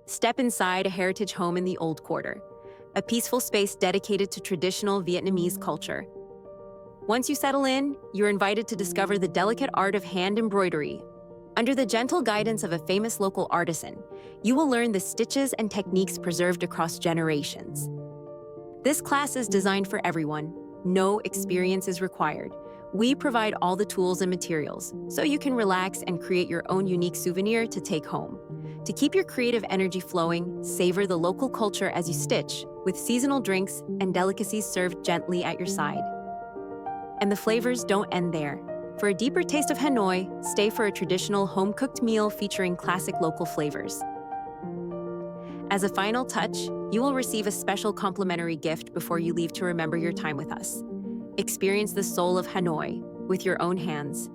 Step inside a heritage home in the Old Quarter, a peaceful space dedicated to traditional Vietnamese culture. Once you settle in, you're invited to discover the delicate art of hand embroidery. Under the gentle guidance of a famous local artisan, you will learn the stitches and techniques preserved across generations. This class is designed for everyone. No experience is required. We provide all the tools and materials, so you can relax and create your own unique souvenir to take home. To keep your creative energy flowing, savor the local culture as you stitch, with seasonal drinks and delicacies served gently at your side. And the flavors don't end there. For a deeper taste of Hanoi, stay for a traditional home-cooked meal featuring classic local flavors. As a final touch, you will receive a special complimentary gift before you leave to remember your time with us. Experience the soul of Hanoi with your own hands.